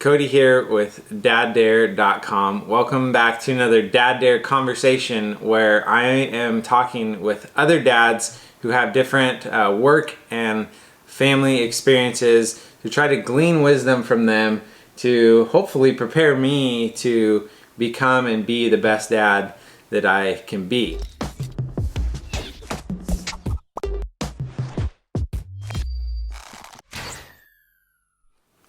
Cody here with daddare.com. Welcome back to another Dad Dare conversation where I am talking with other dads who have different work and family experiences to try to glean wisdom from them to hopefully prepare me to become and be the best dad that I can be.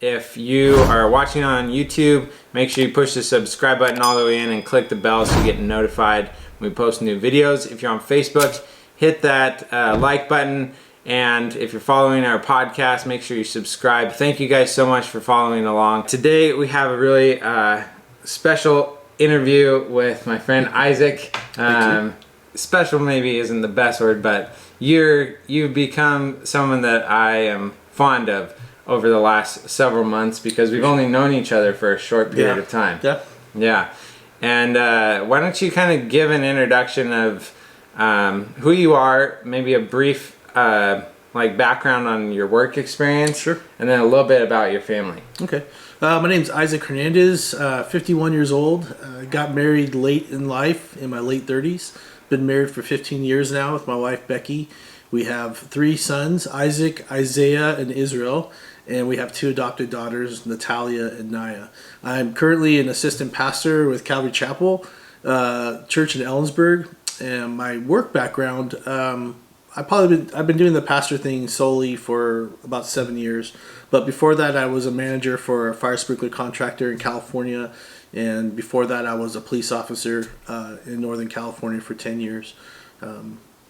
If you are watching on YouTube, make sure you push the subscribe button all the way in and click the bell so you get notified when we post new videos. If you're on Facebook, hit that like button. And if you're following our podcast, make sure you subscribe. Thank you guys so much for following along. Today we have a really special interview with my friend Isaac. Special maybe isn't the best word, but you've become someone that I am fond of over the last several months because we've only known each other for a short period of time. Yeah. And why don't you kind of give an introduction of who you are, maybe a brief background on your work experience, Sure. And then a little bit about your family. Okay. My name's Isaac Hernandez, 51 years old. Got married late in life, in my late 30s. Been married for 15 years now with my wife, Becky. We have 3 sons, Isaac, Isaiah, and Israel. And we have 2 adopted daughters, Natalia and Naya. I'm currently an assistant pastor with Calvary Chapel Church in Ellensburg. And my work background, I've been doing the pastor thing solely for about 7 years. But before that, I was a manager for a fire sprinkler contractor in California. And before that, I was a police officer in Northern California for 10 years.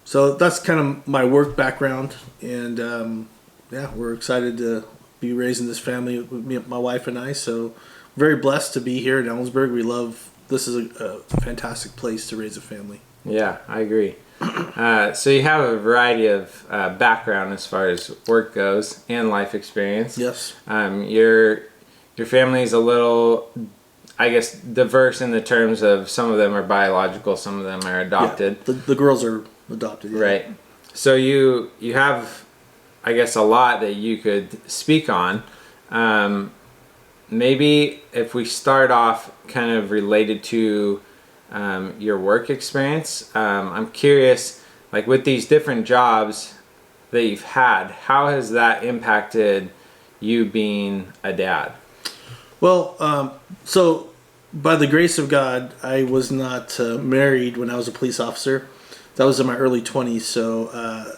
So that's kind of my work background. And we're excited to be raising this family with me, my wife and I. So very blessed to be here in Ellensburg. This is a fantastic place to raise a family. Yeah, I agree. So you have a variety of background as far as work goes and life experience. Yes. Your family is a little, I guess, diverse in the terms of some of them are biological, some of them are adopted. Yeah, the girls are adopted. Yeah. Right. So you have, I guess, a lot that you could speak on. Maybe if we start off kind of related to your work experience, I'm curious, like with these different jobs that you've had, how has that impacted you being a dad? Well, so by the grace of God, I was not married when I was a police officer. That was in my early 20s, so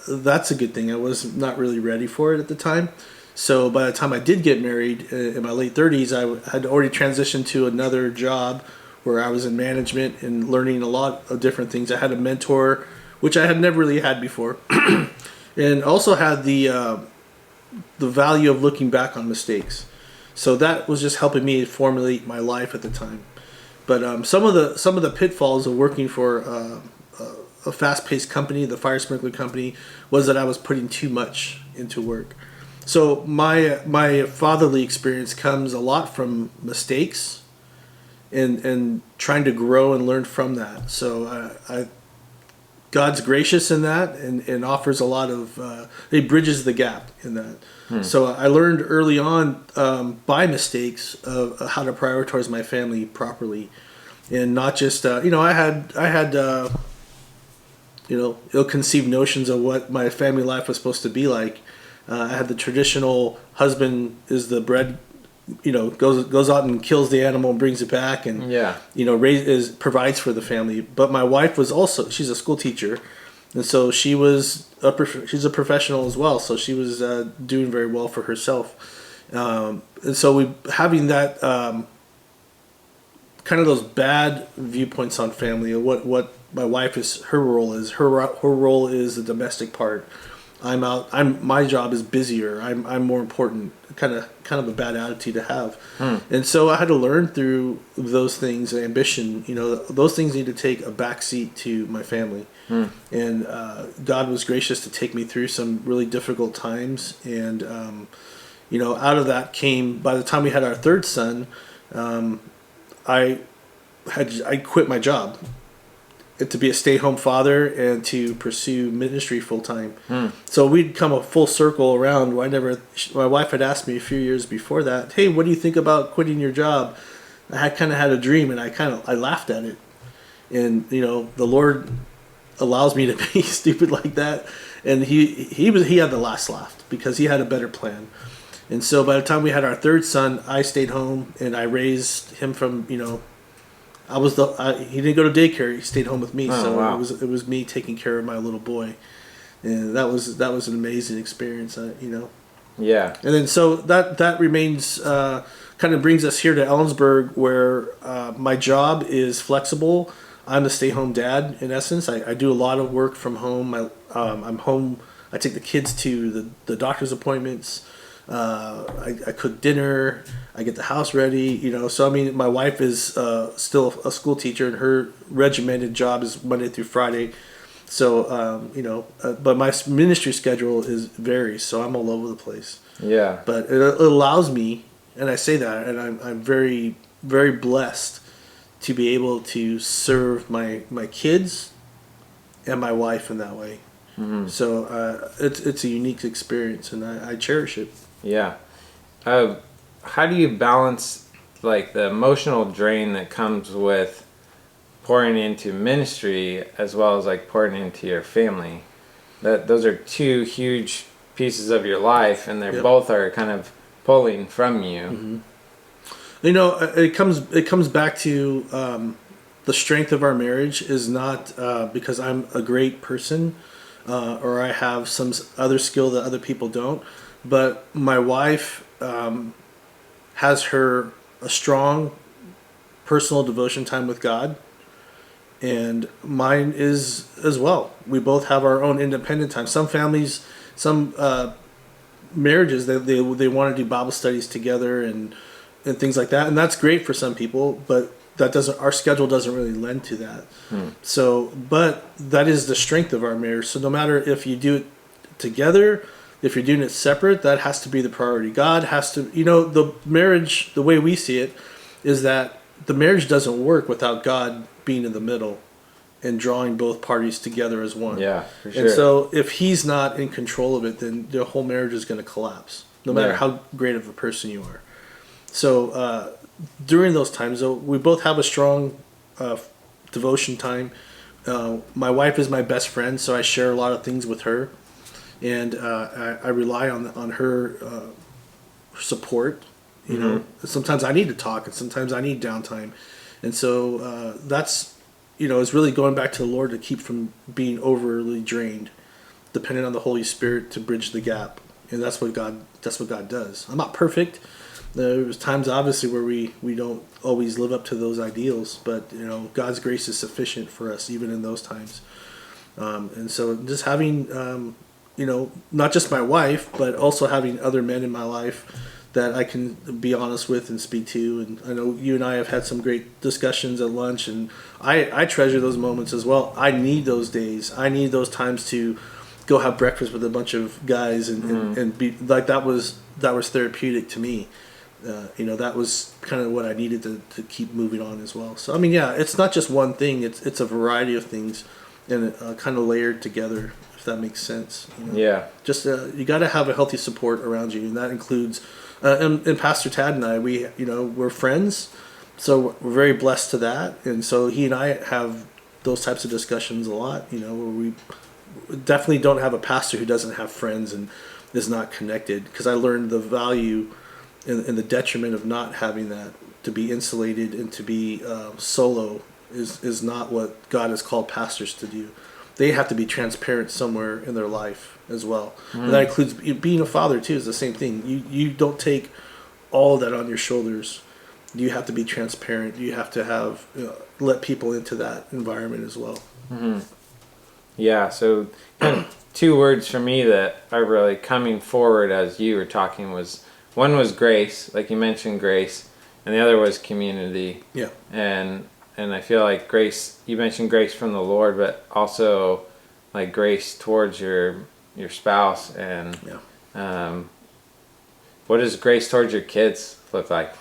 that's a good thing. I was not really ready for it at the time. So by the time I did get married in my late 30s, I had already transitioned to another job where I was in management and learning a lot of different things. I had a mentor, which I had never really had before, and also had the value of looking back on mistakes. So that was just helping me formulate my life at the time. But some of the pitfalls of working for a fast-paced company, the fire sprinkler company, was that I was putting too much into work. So my fatherly experience comes a lot from mistakes and trying to grow and learn from that. So God's gracious in that and offers a lot of, he bridges the gap in that. So I learned early on by mistakes of how to prioritize my family properly, and not just I had ill-conceived notions of what my family life was supposed to be like. I had the traditional husband is the bread, goes out and kills the animal and brings it back, and provides for the family. But my wife was also, she's a school teacher, and so she's a professional as well. So she was doing very well for herself, and so having that kind of those bad viewpoints on family of what my wife is, her role is the domestic part. My job is busier. I'm more important. Kind of a bad attitude to have. And so I had to learn through those things. Ambition, those things need to take a backseat to my family. And God was gracious to take me through some really difficult times. And out of that came, by the time we had our 3rd son, I quit my job. to be a stay-home father and to pursue ministry full-time. So we'd come a full circle around. My wife had asked me a few years before that, hey, what do you think about quitting your job? I kind of had a dream, and I laughed at it. And, the Lord allows me to be stupid like that. And he had the last laugh because he had a better plan. And so by the time we had our third son, I stayed home and I raised him from, he didn't go to daycare. He stayed home with me. Wow. It was me taking care of my little boy. And that was an amazing experience, Yeah. And then so that remains, kind of brings us here to Ellensburg, where my job is flexible. I'm the stay-home dad, in essence. I do a lot of work from home. I'm home. I take the kids to the doctor's appointments. I cook dinner. I get the house ready. So my wife is still a school teacher, and her regimented job is Monday through Friday. So but my ministry schedule varies, so I'm all over the place. Yeah. But it allows me, and I say that, and I'm very, very blessed to be able to serve my kids and my wife in that way. Mm-hmm. So it's a unique experience, and I cherish it. Yeah. How do you balance like the emotional drain that comes with pouring into ministry as well as like pouring into your family? Those are two huge pieces of your life, and they're both are kind of pulling from you. Mm-hmm. It comes back to the strength of our marriage is not because I'm a great person or I have some other skill that other people don't, but my wife has a strong personal devotion time with God, and mine is as well. We both have our own independent time. Some families, some marriages, they want to do Bible studies together and things like that, and that's great for some people, but our schedule doesn't really lend to that. So, but that is the strength of our marriage. So no matter if you do it together, if you're doing it separate, that has to be the priority. God has to, the marriage, the way we see it, is that the marriage doesn't work without God being in the middle and drawing both parties together as one. Yeah, for sure. And so if he's not in control of it, then the whole marriage is going to collapse, no matter how great of a person you are. So during those times, though, we both have a strong devotion time. My wife is my best friend, so I share a lot of things with her, and I rely on her support. Sometimes I need to talk, and sometimes I need downtime, and so that's it's really going back to the Lord to keep from being overly drained, depending on the Holy Spirit to bridge the gap, and that's what God does. I'm not perfect. There's times obviously where we don't always live up to those ideals, but God's grace is sufficient for us even in those times. And so just having not just my wife, but also having other men in my life that I can be honest with and speak to. And I know you and I have had some great discussions at lunch, and I treasure those moments as well. I need those days. I need those times to go have breakfast with a bunch of guys and be like, that was therapeutic to me. That was kind of what I needed to keep moving on as well. So, it's not just one thing. It's a variety of things and kind of layered together, if that makes sense. Yeah. Just you got to have a healthy support around you, and that includes, and Pastor Tad and I, we're friends, so we're very blessed to that. And so he and I have those types of discussions a lot, where we definitely don't have a pastor who doesn't have friends and is not connected, because I learned the value and the detriment of not having that. To be insulated and to be solo is not what God has called pastors to do. They have to be transparent somewhere in their life as well. And that includes being a father too. Is the same thing. You don't take all that on your shoulders. You have to be transparent. You have to have let people into that environment as well. Mm-hmm. Yeah. So two words for me that are really coming forward as you were talking was, one was grace, like you mentioned grace, and the other was community. Yeah. And I feel like grace, you mentioned grace from the Lord, but also like grace towards your spouse, and what does grace towards your kids look like?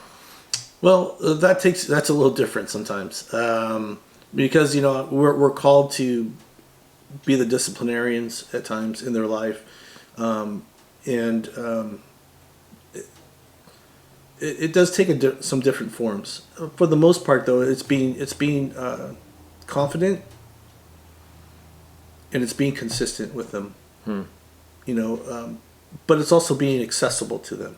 Well, that's a little different sometimes. because we're called to be the disciplinarians at times in their life, and it does take some different forms. For the most part, though, it's being confident, and it's being consistent with them. But it's also being accessible to them.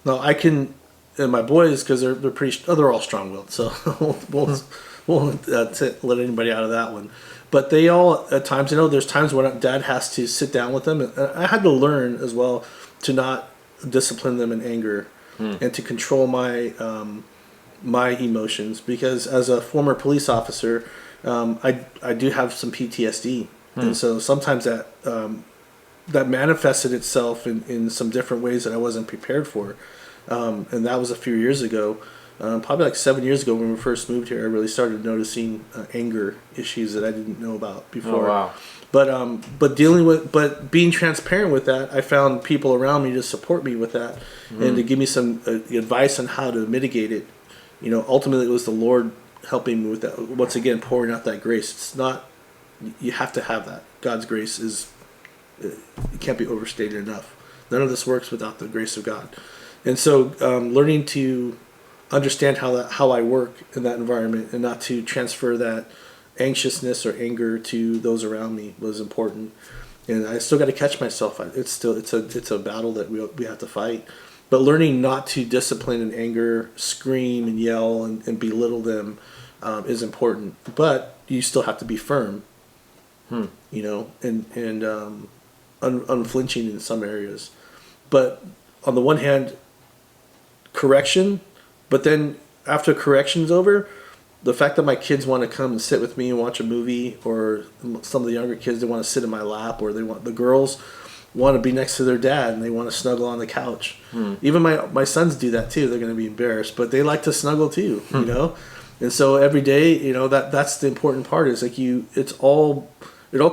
Now I can, and my boys, because they're all strong-willed, so won't let anybody out of that one. But they all, at times, there's times when Dad has to sit down with them, and I had to learn as well to not discipline them in anger, and to control my emotions, because as a former police officer, I do have some PTSD, and so sometimes that manifested itself in some different ways that I wasn't prepared for, and that was a few years ago. Probably like 7 years ago when we first moved here, I really started noticing anger issues that I didn't know about before. Oh, wow. But being transparent with that, I found people around me to support me with that, and to give me some advice on how to mitigate it. Ultimately it was the Lord helping me with that. Once again, pouring out that grace. It's not, you have to have that. God's grace it can't be overstated enough. None of this works without the grace of God. And so learning to understand how I work in that environment, and not to transfer that anxiousness or anger to those around me, was important. And I still got to catch myself. It's a battle that we have to fight. But learning not to discipline in anger, scream and yell and belittle them is important. But you still have to be firm, and unflinching in some areas. But on the one hand, correction. But then after correction's over, the fact that my kids want to come and sit with me and watch a movie, or some of the younger kids, they want to sit in my lap, or the girls want to be next to their dad and they want to snuggle on the couch. Even my sons do that too. They're going to be embarrassed, but they like to snuggle too, And so every day, that's the important part, is like it all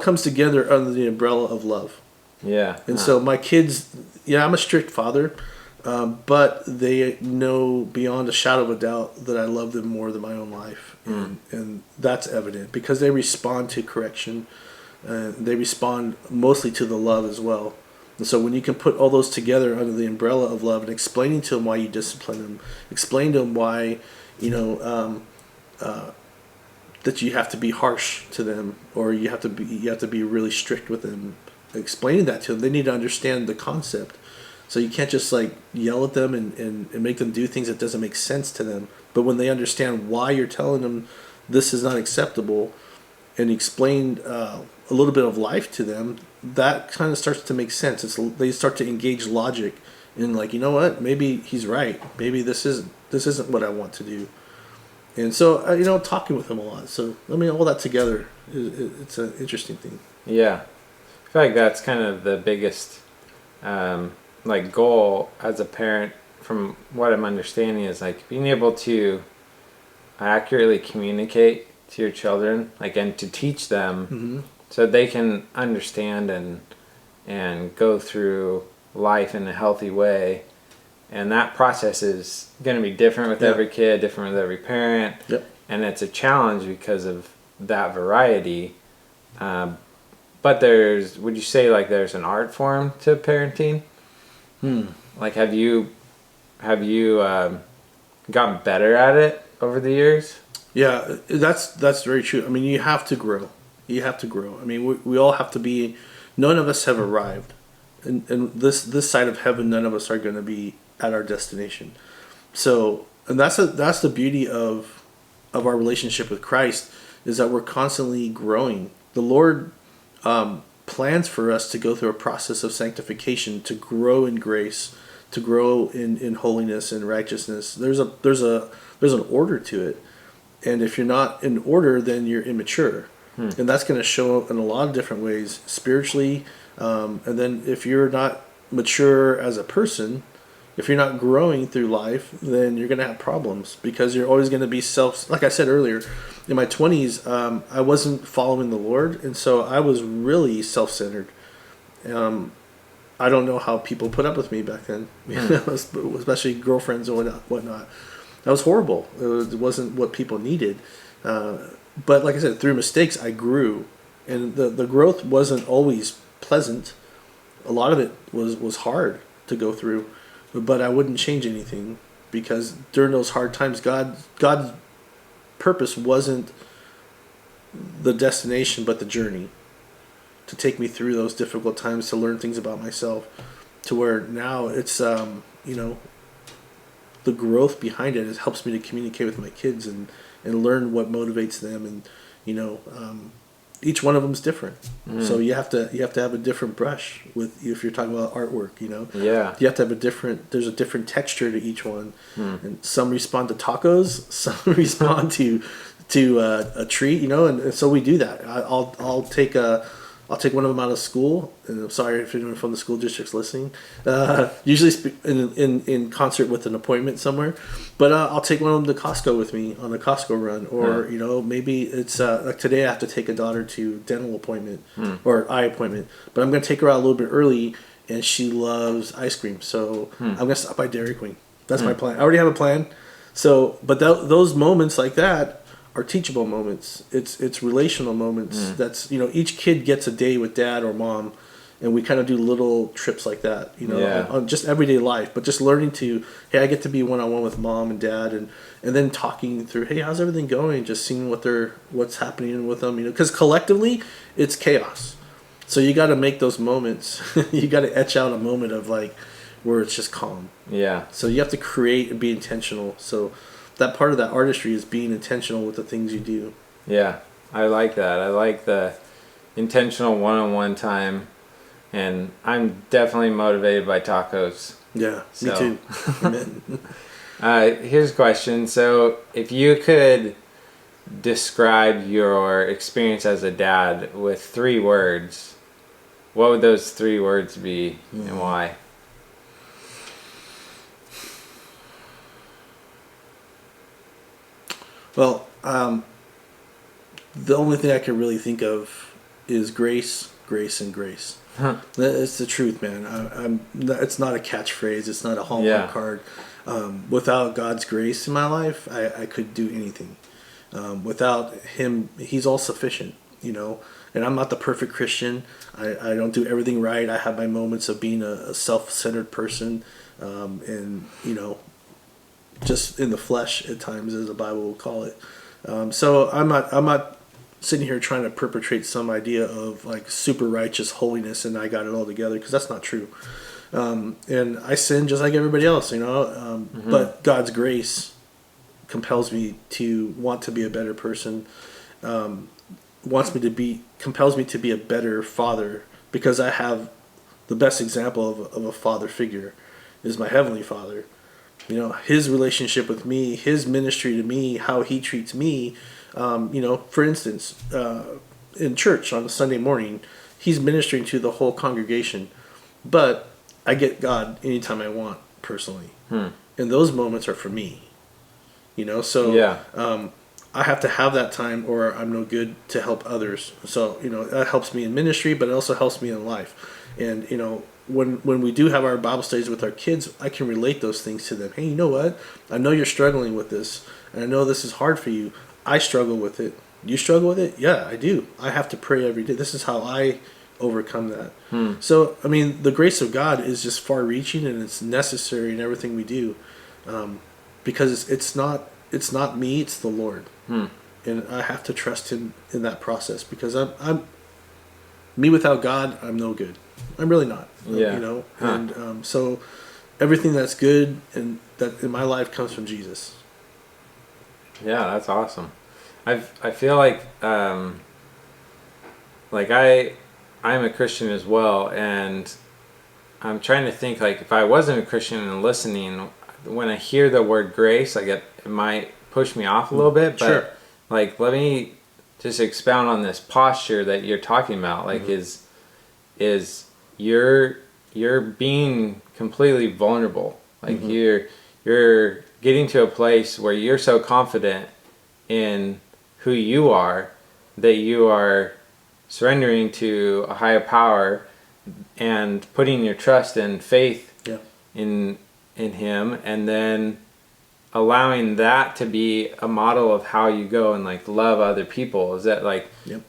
comes together under the umbrella of love. Yeah. And so my kids, I'm a strict father. But they know beyond a shadow of a doubt that I love them more than my own life. And that's evident because they respond to correction. They respond mostly to the love as well. And so when you can put all those together under the umbrella of love, and explaining to them why you discipline them, explain to them why, that you have to be harsh to them, or you have to be really strict with them, explaining that to them, they need to understand the concept. So you can't just yell at them and make them do things that doesn't make sense to them. But when they understand why you're telling them this is not acceptable, and explain a little bit of life to them, that kind of starts to make sense. They start to engage logic and maybe he's right. Maybe this isn't what I want to do. And so talking with them a lot. So all that together, it's an interesting thing. Yeah, I feel like that's kind of the biggest goal as a parent, from what I'm understanding, is being able to accurately communicate to your children, and to teach them so they can understand and go through life in a healthy way. And that process is going to be different with every kid, different with every parent. Yep. And it's a challenge because of that variety. But would you say there's an art form to parenting? Have you gotten better at it over the years? Yeah, that's very true. You have to grow. You have to grow. We all have to be. None of us have arrived, and this side of heaven, none of us are going to be at our destination. So, and that's the beauty of our relationship with Christ, is that we're constantly growing. The Lord plans for us to go through a process of sanctification, to grow in grace, to grow in holiness and righteousness. There's an order to it, and if you're not in order, then you're immature, and that's going to show up in a lot of different ways spiritually. And then if you're not mature as a person, if you're not growing through life, then you're going to have problems, because you're always going to be like I said earlier, in my 20s, I wasn't following the Lord, and so I was really self-centered. I don't know how people put up with me back then, especially girlfriends and whatnot. That was horrible. It wasn't what people needed. but like I said, through mistakes, I grew, and the growth wasn't always pleasant. A lot of it was hard to go through, but I wouldn't change anything because during those hard times, God's purpose wasn't the destination, but the journey to take me through those difficult times to learn things about myself. To where now it's the growth behind it helps me to communicate with my kids and learn what motivates them, and each one of them is different. So you have to have a different brush with if you're talking about artwork. Yeah. You have to have there's a different texture to each one, and some respond to tacos, some respond to a treat, and so we do that. I'll take one of them out of school, and I'm sorry if anyone from the school district's listening. Usually in concert with an appointment somewhere, but I'll take one of them to Costco with me on a Costco run, or maybe it's like today I have to take a daughter to dental appointment or eye appointment, but I'm going to take her out a little bit early, and she loves ice cream, so I'm going to stop by Dairy Queen. That's my plan. I already have a plan. So, but those moments like that are teachable moments. It's relational moments. That's each kid gets a day with dad or mom, and we kind of do little trips like that. On just everyday life, but just learning to I get to be one-on-one with mom and dad, and then talking through how's everything going, just seeing what's happening with them. Because collectively it's chaos. So you got to make those moments. You got to etch out a moment of where it's just calm. Yeah. So you have to create and be intentional. So that part of that artistry is being intentional with the things you do. Yeah, I like that. I like the intentional one-on-one time, and I'm definitely motivated by tacos. Yeah, me too. Amen. Here's a question. So if you could describe your experience as a dad with 3 words, what would those 3 words be and why? Well, the only thing I can really think of is grace, grace, and grace. It's the truth, man. It's not a catchphrase. It's not a Hallmark card. Without God's grace in my life, I could do anything. Without Him, He's all sufficient, And I'm not the perfect Christian. I don't do everything right. I have my moments of being a self-centered person, and just in the flesh at times, as the Bible will call it. So I'm not sitting here trying to perpetrate some idea of super righteous holiness and I got it all together, because that's not true. And I sin just like everybody else, but God's grace compels me to want to be a better person, compels me to be a better father, because I have the best example of a father figure is my Heavenly Father. His relationship with me, his ministry to me, how he treats me. For instance, in church on a Sunday morning, he's ministering to the whole congregation, but I get God anytime I want personally. And those moments are for me, so I have to have that time or I'm no good to help others. So, that helps me in ministry, but it also helps me in life. And, when we do have our Bible studies with our kids, I can relate those things to them. Hey, you know what? I know you're struggling with this, and I know this is hard for you. I struggle with it. You struggle with it? Yeah, I do. I have to pray every day. This is how I overcome that. So, the grace of God is just far-reaching, and it's necessary in everything we do, because it's not me, it's the Lord, and I have to trust Him in that process, because I'm me without God, I'm no good. I'm really not. And so everything that's good and that in my life comes from Jesus. Yeah, that's awesome. I feel like I'm a Christian as well, and I'm trying to think if I wasn't a Christian and listening, when I hear the word grace, it might push me off a little bit. But sure. Let me just expound on this posture that you're talking about. Is you're being completely vulnerable. You're getting to a place where you're so confident in who you are that you are surrendering to a higher power and putting your trust and faith in Him, and then allowing that to be a model of how you go and like love other people. Is that like Yep.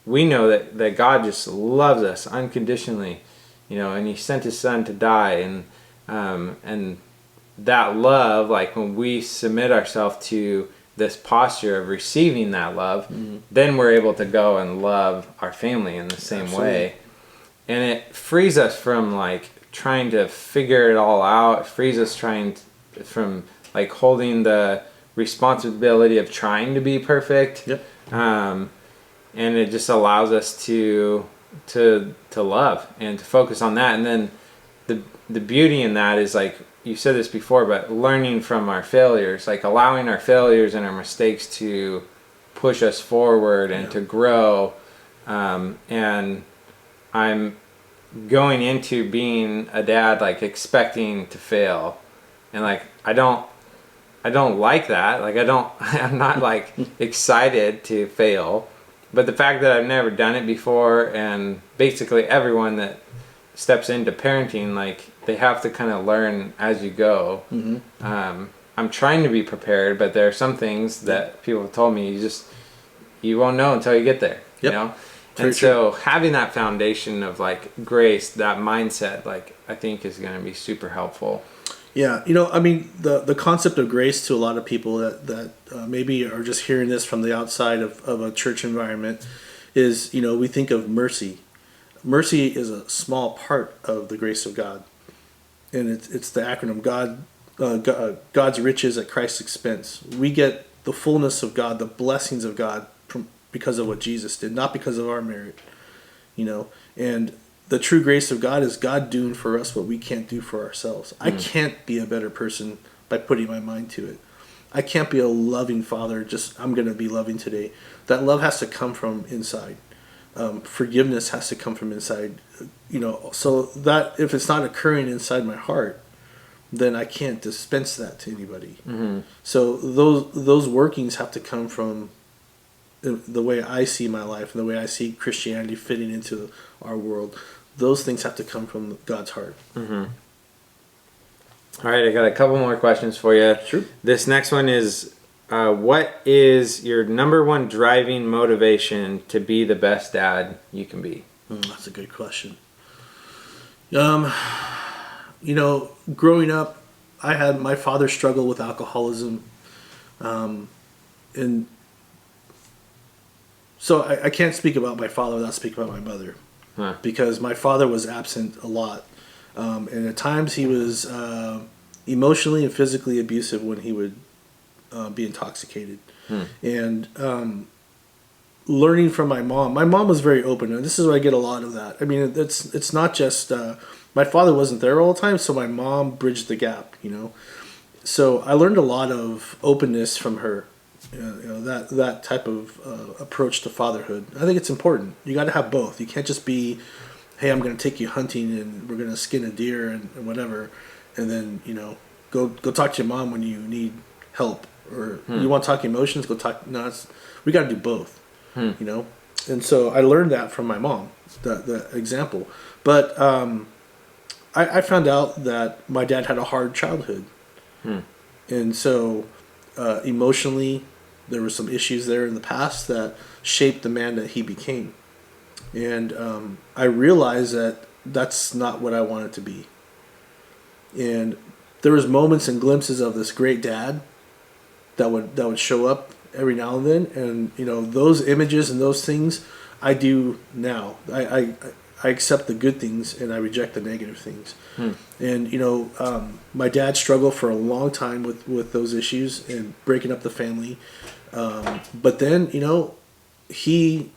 we know that God just loves us unconditionally, and He sent His Son to die, and that love, like when we submit ourselves to this posture of receiving that love, then we're able to go and love our family in the same Absolutely. way, and it frees us from like trying to figure it all out. It frees us from like holding the responsibility of trying to be perfect. Yep. And it just allows us to love and to focus on that. And then the beauty in that is, like you said this before, but learning from our failures, like allowing our failures and our mistakes to push us forward and to grow. And I'm going into being a dad like expecting to fail, and like I don't like that. Like I'm not like excited to fail. But the fact that I've never done it before, and basically everyone that steps into parenting, like they have to kind of learn as you go. I'm trying to be prepared, but there are some things that people have told me you won't know until you get there. Yep. And so having that foundation of like grace, that mindset, like I think is going to be super helpful. Yeah, I mean, the concept of grace to a lot of people that maybe are just hearing this from the outside of a church environment is, we think of mercy. Mercy is a small part of the grace of God, and it's the acronym God's riches at Christ's expense. We get the fullness of God, the blessings of God because of what Jesus did, not because of our merit, and the true grace of God is God doing for us what we can't do for ourselves. I can't be a better person by putting my mind to it. I can't be a loving father, I'm going to be loving today. That love has to come from inside. Forgiveness has to come from inside. So that if it's not occurring inside my heart, then I can't dispense that to anybody. So those workings have to come from the way I see my life and the way I see Christianity fitting into our world. Those things have to come from God's heart. All right, I got a couple more questions for you. Sure. This next one is, what is your number one driving motivation to be the best dad you can be? That's a good question. Growing up, I had my father struggle with alcoholism, and so I can't speak about my father without speaking about my mother. Because my father was absent a lot. And at times he was emotionally and physically abusive when he would be intoxicated. And learning from my mom was very open. And this is where I get a lot of that. I mean, it's not just... my father wasn't there all the time, so my mom bridged the gap, So I learned a lot of openness from her. That type of approach to fatherhood. I think it's important. You got to have both. You can't just be, hey, I'm going to take you hunting and we're going to skin a deer and whatever, and then go talk to your mom when you need help, or you want to talk emotions. Go talk. No, we got to do both. And so I learned that from my mom, the example. But I found out that my dad had a hard childhood, and so emotionally, there were some issues there in the past that shaped the man that he became. And I realized that that's not what I wanted to be. And there was moments and glimpses of this great dad that would show up every now and then. And, those images and those things I do now. I accept the good things and I reject the negative things. And, my dad struggled for a long time with those issues and breaking up the family. But then, he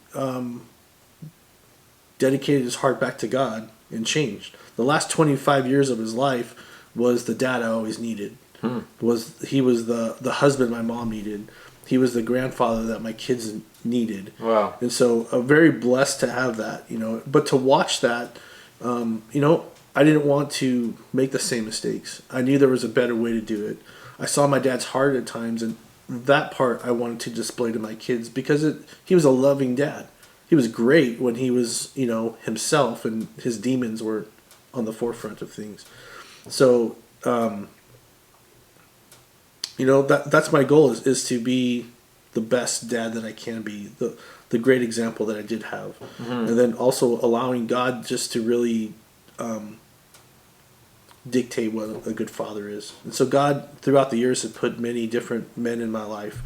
dedicated his heart back to God and changed. The last 25 years of his life was the dad I always needed. He was the husband my mom needed. He was the grandfather that my kids needed. Wow. And so I'm very blessed to have that, But to watch that, I didn't want to make the same mistakes. I knew there was a better way to do it. I saw my dad's heart at times, and that part I wanted to display to my kids because he was a loving dad. He was great when he was, himself, and his demons were on the forefront of things. So that's my goal is to be the best dad that I can be, the great example that I did have, and then also allowing God just to really dictate what a good father is. And so God, throughout the years, has put many different men in my life,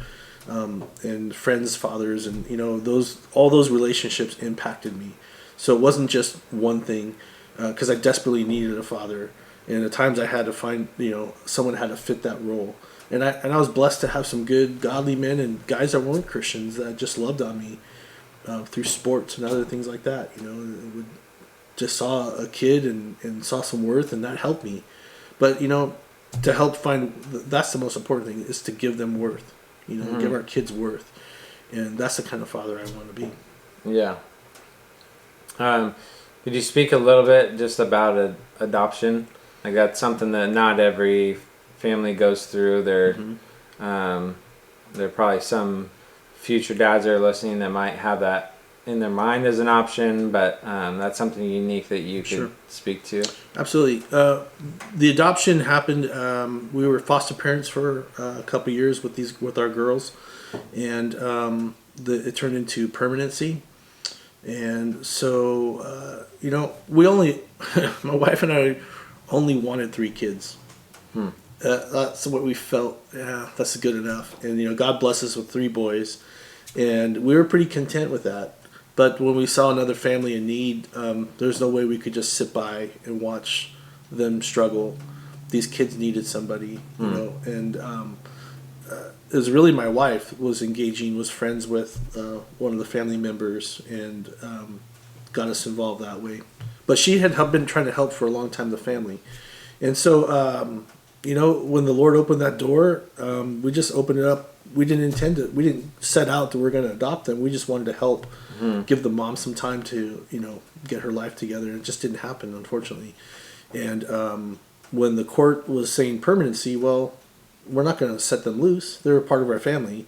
and friends, fathers, and all those relationships impacted me. So it wasn't just one thing, because I desperately needed a father, and at times I had to find someone had to fit that role. And I was blessed to have some good godly men and guys that weren't Christians that just loved on me through sports and other things like that. Just saw a kid and saw some worth, and that helped me. But to help find, that's the most important thing, is to give them worth. Give our kids worth, and that's the kind of father I want to be. Yeah. Could you speak a little bit just about adoption? Like, that's something that not every family goes through. There are probably some future dads that are listening that might have that in their mind as an option, but that's something unique that you could speak to. Absolutely. The adoption happened. We were foster parents for a couple of years with our girls, and it turned into permanency. And so we only my wife and I only wanted 3 kids. That's what we felt. Yeah, that's good enough. And God blessed us with 3 boys, and we were pretty content with that. But when we saw another family in need, there's no way we could just sit by and watch them struggle. These kids needed somebody, and it was really my wife was friends with one of the family members, and got us involved that way. But she had been trying to help for a long time, the family. And so, when the Lord opened that door, we just opened it up. We didn't set out that we're going to adopt them. We just wanted to help, give the mom some time to, get her life together. It just didn't happen, unfortunately. And when the court was saying permanency, well, we're not going to set them loose. They're a part of our family.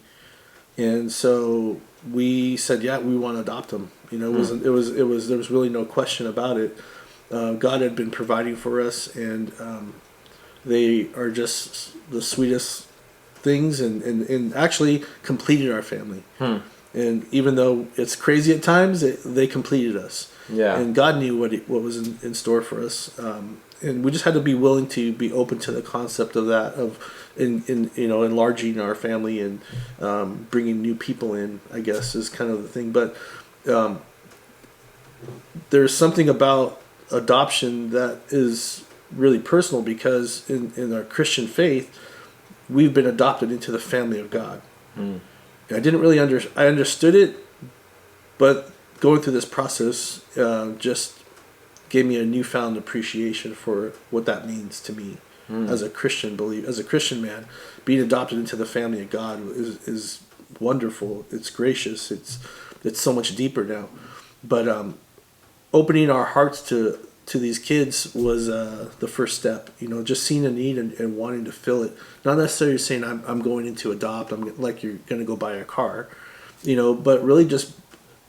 And so we said, yeah, we want to adopt them. There was really no question about it. God had been providing for us, and they are just the sweetest things, and actually completed our family. And even though it's crazy at times, they completed us. Yeah. And God knew what was in store for us. And we just had to be willing to be open to the concept of that, of enlarging our family and bringing new people in, I guess, is kind of the thing. But there's something about adoption that is really personal, because in our Christian faith, we've been adopted into the family of God. And I didn't really I understood it, but going through this process just gave me a newfound appreciation for what that means to me as a Christian as a Christian man. Being adopted into the family of God is wonderful. It's gracious. It's so much deeper now. But opening our hearts to these kids was the first step. Just seeing a need and wanting to fill it. Not necessarily saying I'm going in to adopt. I'm like you're going to go buy a car, but really just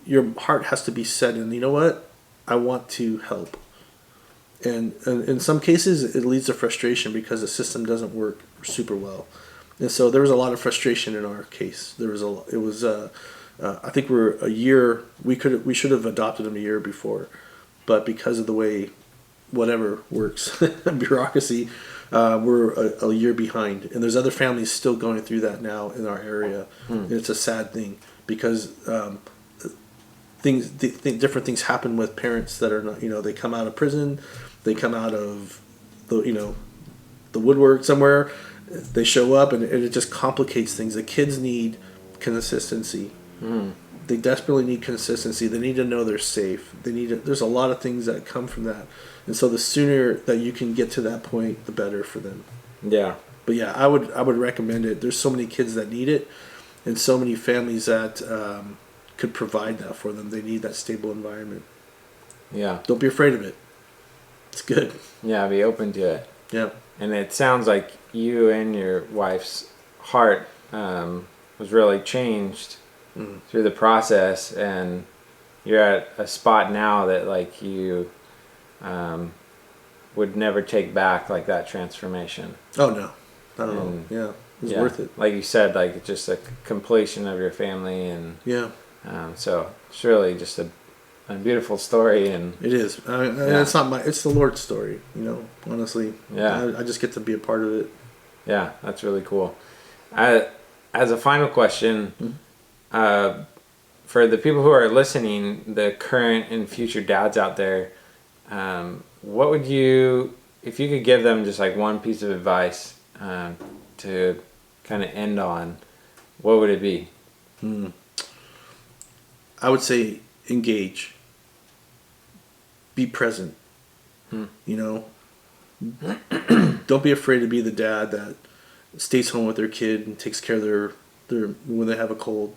your heart has to be set in. You know what? I want to help. And in some cases, it leads to frustration because the system doesn't work super well. And so there was a lot of frustration in our case. I think we're a year. We should have adopted them a year before, but because of the way whatever works, bureaucracy, we're a year behind. And there's other families still going through that now in our area. And it's a sad thing because different things happen with parents that are not, they come out of prison, they come out of the woodwork somewhere, they show up, and it just complicates things. The kids need consistency. They desperately need consistency. They need to know they're safe. There's a lot of things that come from that. And so the sooner that you can get to that point, the better for them. Yeah. But yeah, I would recommend it. There's so many kids that need it, and so many families that could provide that for them. They need that stable environment. Yeah. Don't be afraid of it. It's good. Yeah, be open to it. Yeah. And it sounds like you and your wife's heart was really changed through the process, and you're at a spot now that like you would never take back, like that transformation. Oh no. I don't know. Yeah. It was worth it. Like you said, like just a completion of your family, and Yeah. So it's really just a beautiful story, and it is. It's not it's the Lord's story, honestly. Yeah. I just get to be a part of it. Yeah, that's really cool. As a final question, for the people who are listening, the current and future dads out there, what would you, if you could give them just like one piece of advice to kind of end on, what would it be? I would say engage. Be present. Don't be afraid to be the dad that stays home with their kid and takes care of their when they have a cold.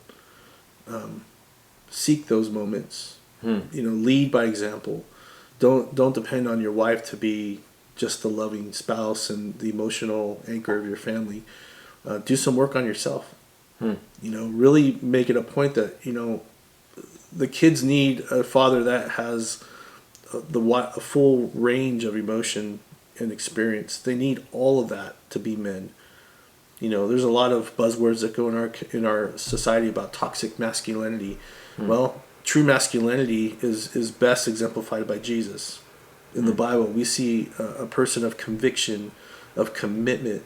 Seek those moments. Lead by example. Don't depend on your wife to be just the loving spouse and the emotional anchor of your family. Do some work on yourself. Really make it a point that the kids need a father that has a full range of emotion and experience. They need all of that to be men. There's a lot of buzzwords that go in our society about toxic masculinity. Well, true masculinity is best exemplified by Jesus. In the Bible, we see a person of conviction, of commitment,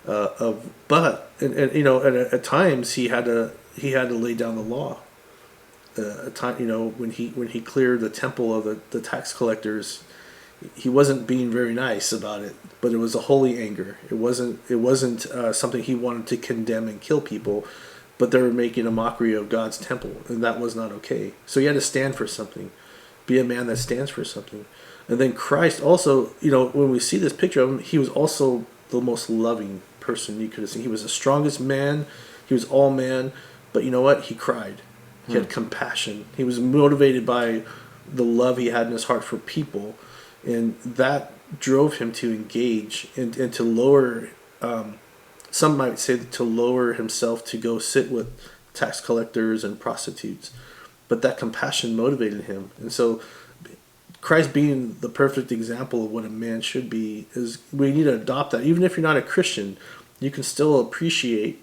at times he had to lay down the law. When he cleared the temple of the tax collectors, he wasn't being very nice about it, but it was a holy anger. It wasn't something he wanted to condemn and kill people, but they were making a mockery of God's temple, and that was not okay. So he had to stand for something, be a man that stands for something. And then Christ also, when we see this picture of him, he was also the most loving person you could have seen. He was the strongest man. He was all man, but you know what? He cried. He had compassion. He was motivated by the love he had in his heart for people. And that drove him to engage and to lower, some might say to lower himself to go sit with tax collectors and prostitutes. But that compassion motivated him. And so Christ being the perfect example of what a man should be, is we need to adopt that. Even if you're not a Christian, you can still appreciate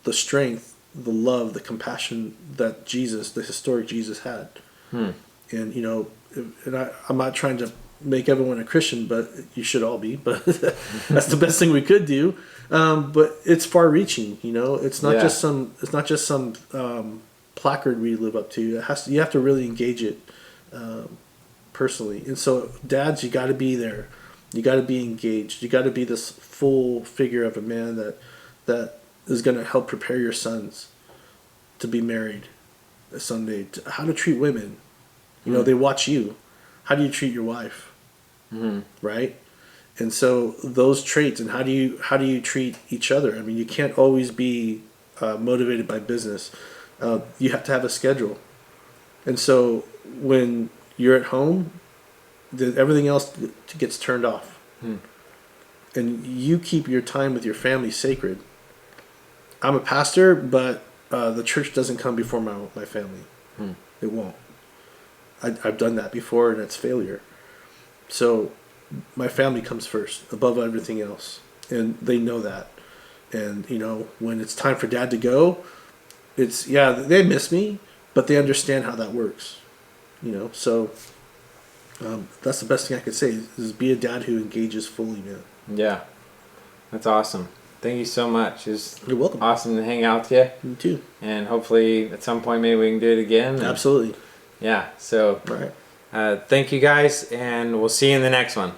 the strength, the love, the compassion that Jesus, the historic Jesus, had. And I'm not trying to make everyone a Christian, but you should all be. But that's the best thing we could do. But it's far-reaching. It's not just some. It's not just some placard we live up to. You have to really engage it personally. And so, dads, you got to be there. You got to be engaged. You got to be this full figure of a man that is going to help prepare your sons to be married someday. How to treat women. They watch you. How do you treat your wife? Right? And so those traits, and how do you treat each other? I mean, you can't always be motivated by business. You have to have a schedule. And so when you're at home, everything else gets turned off. And you keep your time with your family sacred. I'm a pastor, but the church doesn't come before my family. It won't. I've done that before, and it's failure. So my family comes first, above everything else. And they know that. And, when it's time for dad to go, they miss me, but they understand how that works. So that's the best thing I could say, is be a dad who engages fully, man. Yeah. That's awesome. Thank you so much. You're welcome. Awesome to hang out with you. You too. And hopefully at some point maybe we can do it again. Absolutely. Yeah. So all right. Thank you guys, and we'll see you in the next one.